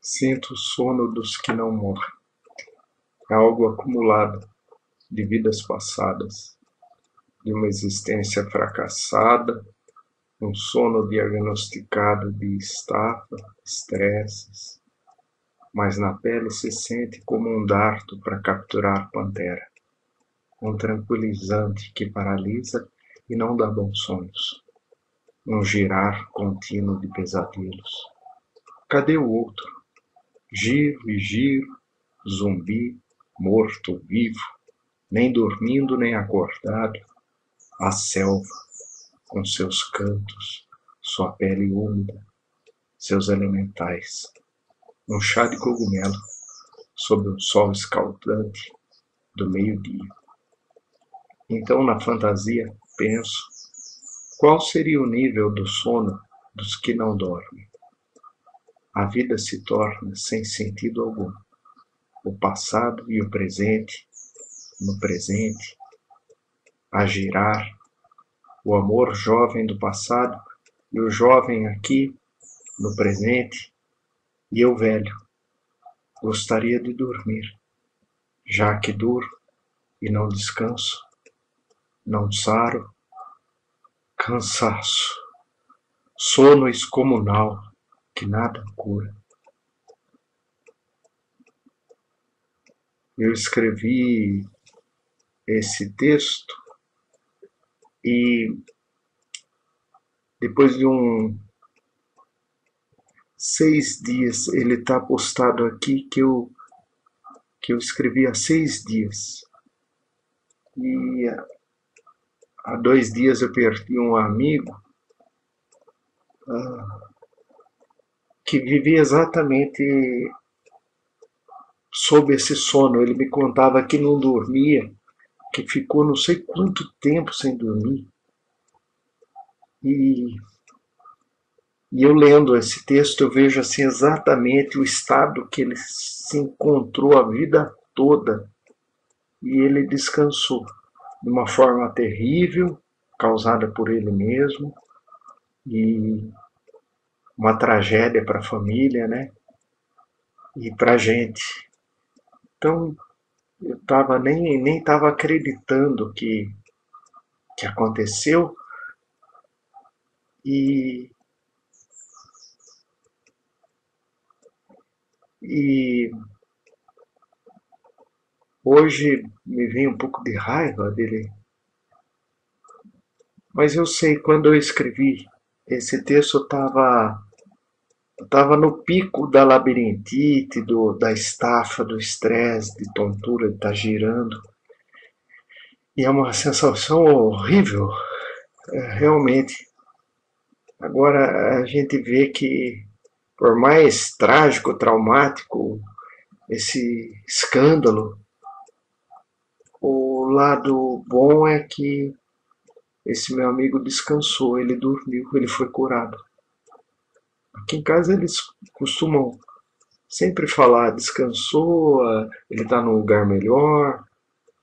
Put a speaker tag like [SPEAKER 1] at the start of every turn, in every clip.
[SPEAKER 1] Sinto o sono dos que não morrem. É algo acumulado de vidas passadas, de uma existência fracassada, um sono diagnosticado de estafa, estresses, mas na pele se sente como um dardo para capturar pantera, um tranquilizante que paralisa e não dá bons sonhos, um girar contínuo de pesadelos. Cadê o outro? Giro e giro, zumbi, morto, vivo, nem dormindo nem acordado, a selva, com seus cantos, sua pele úmida, seus elementais, um chá de cogumelo, sob o sol escaldante do meio-dia. Então, na fantasia, penso, qual seria o nível do sono dos que não dormem? A vida se torna sem sentido algum. O passado e o presente, no presente, a girar, o amor jovem do passado e o jovem aqui, no presente, e eu velho. Gostaria de dormir, já que durmo e não descanso, não saro, cansaço, sono excomunal que nada cura. Eu escrevi esse texto e depois de 6 dias, ele está postado aqui que eu escrevi há 6 dias. E há 2 dias eu perdi um amigo que vivia exatamente sob esse sono. Ele me contava que não dormia, que ficou não sei quanto tempo sem dormir. E, e eu lendo esse texto, eu vejo assim exatamente o estado que ele se encontrou a vida toda. E ele descansou de uma forma terrível, causada por ele mesmo, e uma tragédia para a família, né? E para a gente. Então, eu tava nem estava acreditando que aconteceu e, e hoje me vem um pouco de raiva dele. Mas eu sei, quando eu escrevi esse texto, eu tava no pico da labirintite, da estafa, do estresse, de tontura, de estar girando. E é uma sensação horrível, realmente. Agora a gente vê que, por mais trágico, traumático, esse escândalo, o lado bom é que esse meu amigo descansou, ele dormiu, ele foi curado. Aqui em casa eles costumam sempre falar, descansou, ele está num lugar melhor,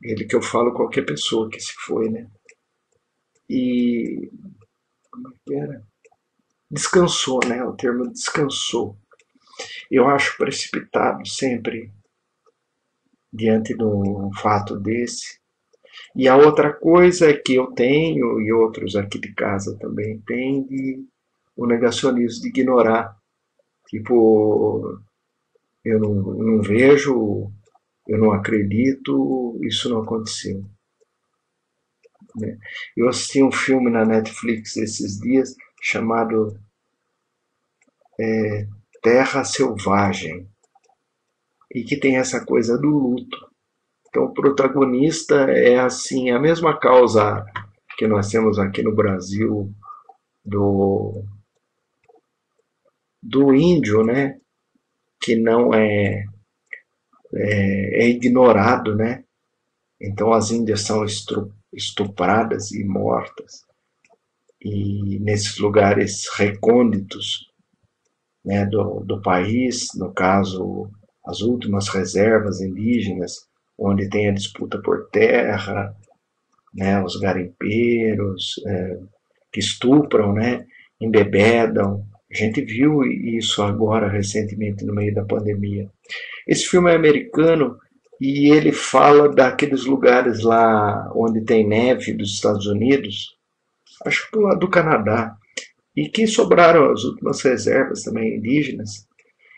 [SPEAKER 1] ele que eu falo qualquer pessoa que se foi, né? E como era? Descansou, né? O termo descansou. Eu acho precipitado sempre diante de um fato desse. E a outra coisa é que eu tenho, e outros aqui de casa também têm, o negacionismo de ignorar. Tipo, eu não vejo, eu não acredito, isso não aconteceu. Né? Eu assisti um filme na Netflix esses dias chamado Terra Selvagem, e que tem essa coisa do luto. Então, o protagonista é assim, a mesma causa que nós temos aqui no Brasil do, do índio, né? Que não é ignorado, né? Então as índias são estupradas e mortas. E nesses lugares recônditos, né, do país, no caso, as últimas reservas indígenas, onde tem a disputa por terra, né, os garimpeiros, que estupram, né, embebedam. A gente viu isso agora recentemente no meio da pandemia. Esse filme é americano e ele fala daqueles lugares lá onde tem neve dos Estados Unidos, acho que do lado do Canadá, e que sobraram as últimas reservas também indígenas.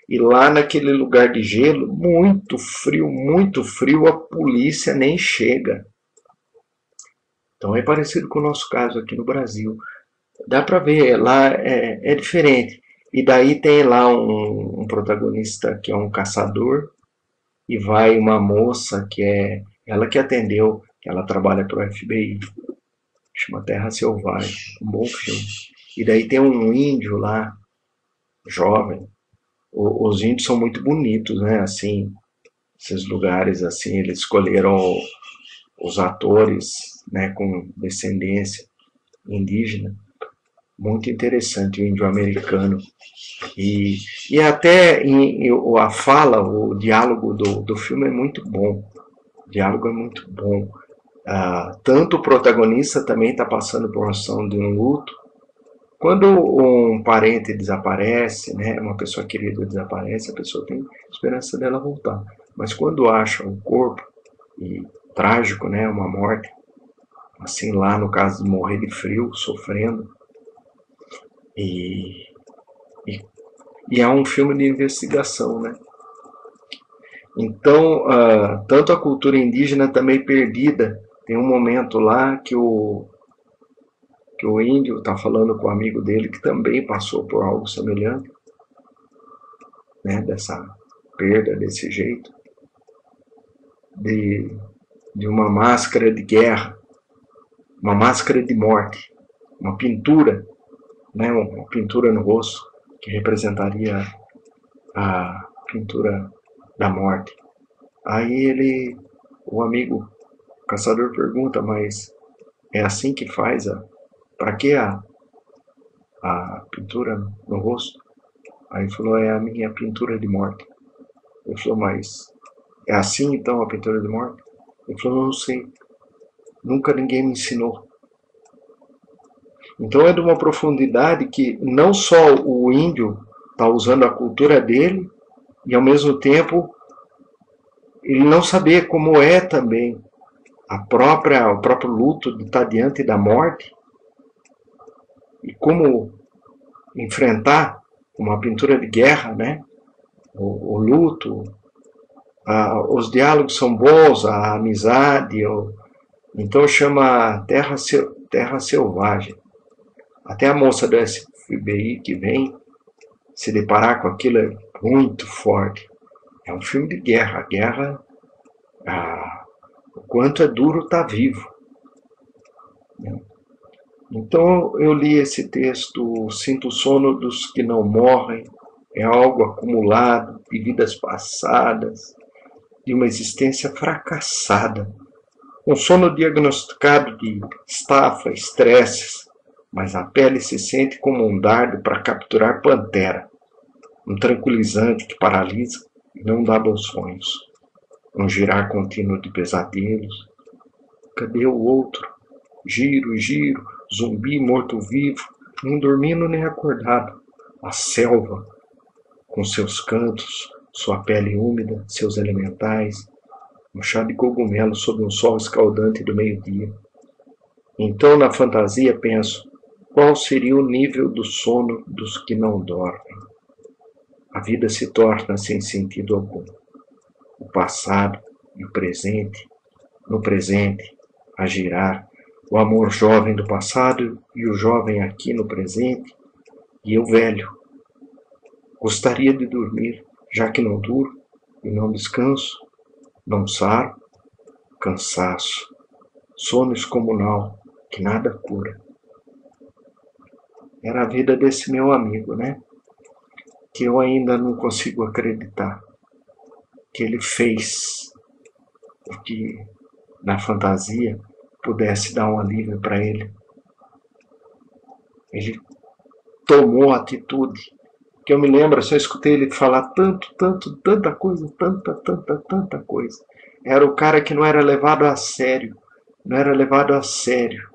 [SPEAKER 1] E lá naquele lugar de gelo, muito frio, a polícia nem chega. Então é parecido com o nosso caso aqui no Brasil. Dá para ver, lá é diferente. E daí tem lá um protagonista que é um caçador, e vai uma moça que é ela que atendeu, que ela trabalha para o FBI, chama Terra Selvagem, um bom filme. E daí tem um índio lá, jovem. Os índios são muito bonitos, né? Assim, esses lugares assim, eles escolheram os atores, né, com descendência indígena. Muito interessante o índio americano. E, e até a fala, o diálogo do filme é muito bom. O diálogo é muito bom. Tanto o protagonista também está passando por uma situação de um luto. Quando um parente desaparece, né, uma pessoa querida desaparece, a pessoa tem esperança dela voltar. Mas quando acha um corpo, e trágico, né, uma morte, assim lá no caso de morrer de frio, sofrendo, e, e, e é um filme de investigação, né? Então, tanto a cultura indígena também perdida. Tem um momento lá que o índio está falando com o amigo dele que também passou por algo semelhante, né, dessa perda desse jeito, de, de uma máscara de guerra, uma máscara de morte, uma pintura, né, uma pintura no rosto que representaria a pintura da morte. Aí o amigo o caçador pergunta, mas é assim que faz? Para que a pintura no rosto? Aí ele falou, é a minha pintura de morte. Ele falou, mas é assim então a pintura de morte? Ele falou, não sei, nunca ninguém me ensinou. Então é de uma profundidade que não só o índio está usando a cultura dele, e ao mesmo tempo ele não saber como é também o próprio luto de estar diante da morte e como enfrentar uma pintura de guerra, né? O luto, os diálogos são bons, a amizade, então chama Terra Selvagem. Até a moça do FBI que vem se deparar com aquilo é muito forte. É um filme de guerra. A guerra, o quanto é duro estar vivo. Então eu li esse texto, sinto o sono dos que não morrem, é algo acumulado de vidas passadas, de uma existência fracassada. Um sono diagnosticado de estafa, estresses, mas a pele se sente como um dardo para capturar pantera, um tranquilizante que paralisa e não dá bons sonhos, um girar contínuo de pesadelos. Cadê o outro? Giro, giro, zumbi morto-vivo, nem dormindo nem acordado. A selva, com seus cantos, sua pele úmida, seus elementais, um chá de cogumelo sob um sol escaldante do meio-dia. Então, na fantasia, penso, qual seria o nível do sono dos que não dormem? A vida se torna sem sentido algum. O passado e o presente, no presente, a girar, o amor jovem do passado e o jovem aqui no presente, e eu velho. Gostaria de dormir, já que não duro e não descanso, não saro, cansaço, sono excomunal que nada cura. Era a vida desse meu amigo, né? Que eu ainda não consigo acreditar que ele fez o que na fantasia pudesse dar um alívio para ele. Ele tomou atitude. Que eu me lembro, eu só escutei ele falar tanta coisa, tanta coisa. Era o cara que não era levado a sério. Não era levado a sério.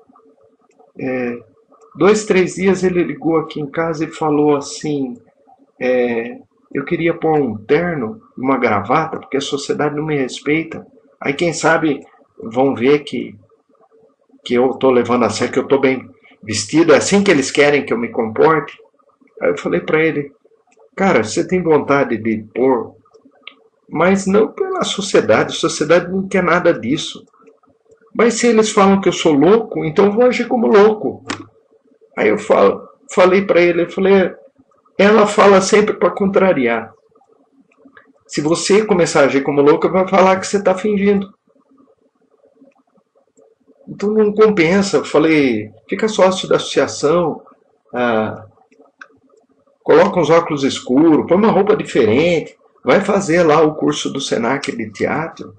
[SPEAKER 1] 2, 3 dias ele ligou aqui em casa e falou assim, eu queria pôr um terno, uma gravata, porque a sociedade não me respeita. Aí quem sabe vão ver que eu estou levando a sério, que eu estou bem vestido, é assim que eles querem que eu me comporte. Aí eu falei para ele, cara, você tem vontade de pôr, mas não pela sociedade, a sociedade não quer nada disso. Mas se eles falam que eu sou louco, então eu vou agir como louco. Aí eu falei para ele, eu falei, ela fala sempre para contrariar. Se você começar a agir como louco, vai falar que você está fingindo. Então não compensa. Eu falei, fica sócio da associação, coloca uns óculos escuros, põe uma roupa diferente, vai fazer lá o curso do Senac de teatro,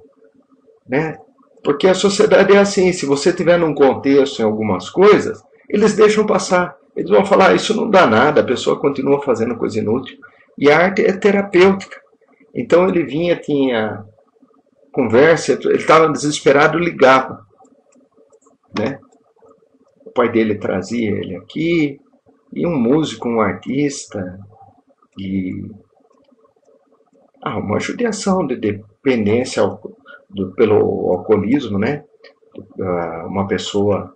[SPEAKER 1] né? Porque a sociedade é assim, se você tiver num contexto em algumas coisas, eles deixam passar. Eles vão falar, isso não dá nada, a pessoa continua fazendo coisa inútil. E a arte é terapêutica. Então ele vinha, tinha conversa, ele estava desesperado, ligava, né? O pai dele trazia ele aqui, e um músico, um artista, e uma judiação de dependência pelo alcoolismo, né? Uma pessoa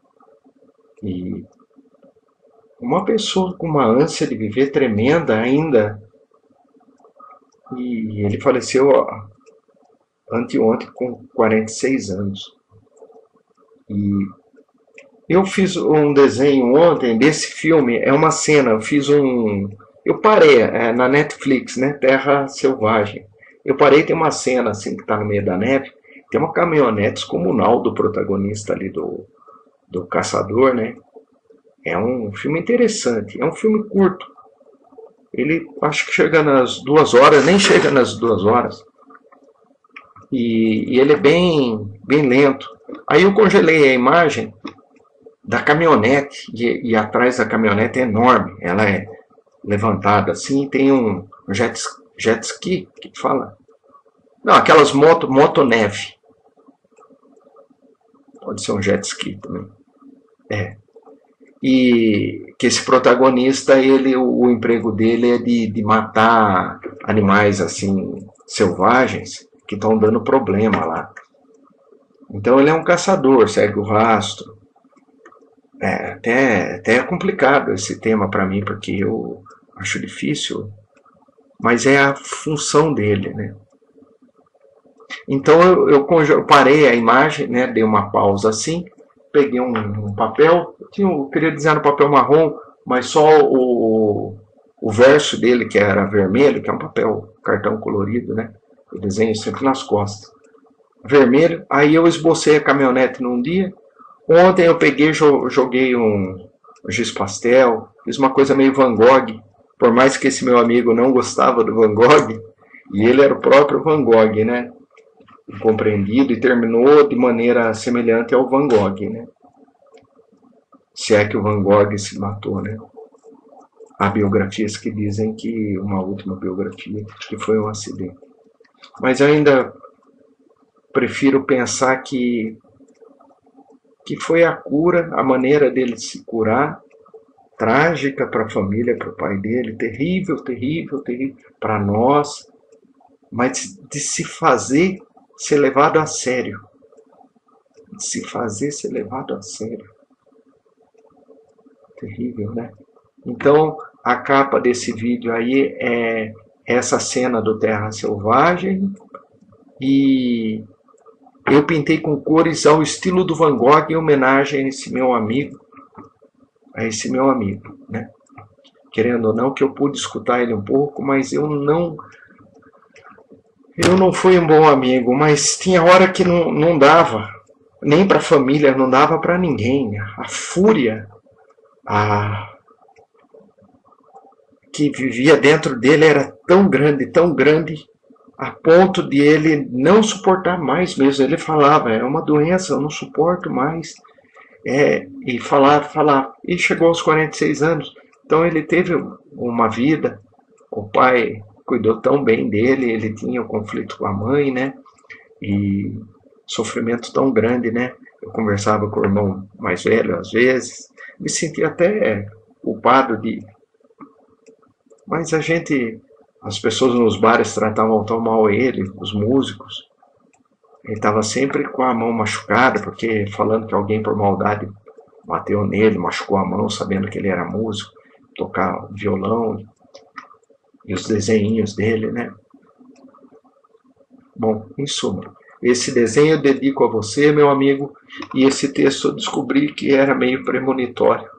[SPEAKER 1] com uma ânsia de viver tremenda ainda, e ele faleceu anteontem com 46 anos. E eu fiz um desenho ontem desse filme, é uma cena, eu parei na Netflix, né, Terra Selvagem. Eu parei, tem uma cena assim que tá no meio da neve, tem uma caminhonete descomunal do protagonista ali do caçador, né? É um filme interessante, é um filme curto. Ele acho que chega nas 2 horas, nem chega nas 2 horas. E ele é bem lento. Aí eu congelei a imagem da caminhonete, e atrás da caminhonete é enorme. Ela é levantada assim, tem um jet ski, que fala? Não, aquelas motoneve. Pode ser um jet ski também. E que esse protagonista, o emprego dele é de matar animais assim selvagens que estão dando problema lá. Então ele é um caçador, segue o rastro. Até é complicado esse tema para mim, porque eu acho difícil, mas é a função dele, né? Então eu parei a imagem, né? Dei uma pausa assim, peguei um papel, eu queria desenhar no papel marrom, mas só o verso dele, que era vermelho, que é um papel, cartão colorido, né? Eu desenho sempre nas costas. Vermelho, aí eu esbocei a caminhonete num dia. Ontem eu peguei, joguei um giz pastel, fiz uma coisa meio Van Gogh, por mais que esse meu amigo não gostava do Van Gogh, e ele era o próprio Van Gogh, né? Compreendido, e terminou de maneira semelhante ao Van Gogh, né? Se é que o Van Gogh se matou, né? Há biografias que dizem que uma última biografia que foi um acidente. Mas eu ainda prefiro pensar que foi a cura, a maneira dele se curar, trágica para a família, para o pai dele, terrível, terrível, terrível para nós, mas de se fazer ser levado a sério. De se fazer ser levado a sério. Terrível, né? Então, a capa desse vídeo aí é essa cena do Terra Selvagem, e eu pintei com cores ao estilo do Van Gogh em homenagem a esse meu amigo, né? Querendo ou não, que eu pude escutar ele um pouco, mas eu não fui um bom amigo, mas tinha hora que não dava, nem para a família, não dava para ninguém. A fúria que vivia dentro dele era tão grande, a ponto de ele não suportar mais mesmo. Ele falava, é uma doença, eu não suporto mais. E falar. E chegou aos 46 anos. Então ele teve uma vida, o pai cuidou tão bem dele, ele tinha o conflito com a mãe, né? E sofrimento tão grande, né? Eu conversava com o irmão mais velho às vezes, Me senti até culpado de... Mas as pessoas nos bares tratavam tão mal ele, os músicos. Ele estava sempre com a mão machucada, porque falando que alguém por maldade bateu nele, machucou a mão, sabendo que ele era músico, tocar violão e os desenhinhos dele, né? Bom, em suma, esse desenho eu dedico a você, meu amigo, e esse texto eu descobri que era meio premonitório,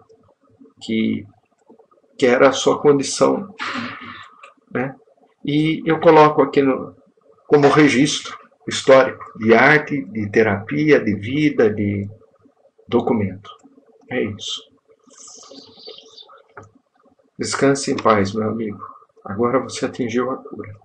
[SPEAKER 1] que, que era a sua condição, né? E eu coloco aqui como registro histórico de arte, de terapia, de vida, de documento. É isso. Descanse em paz, meu amigo. Agora você atingiu a cura.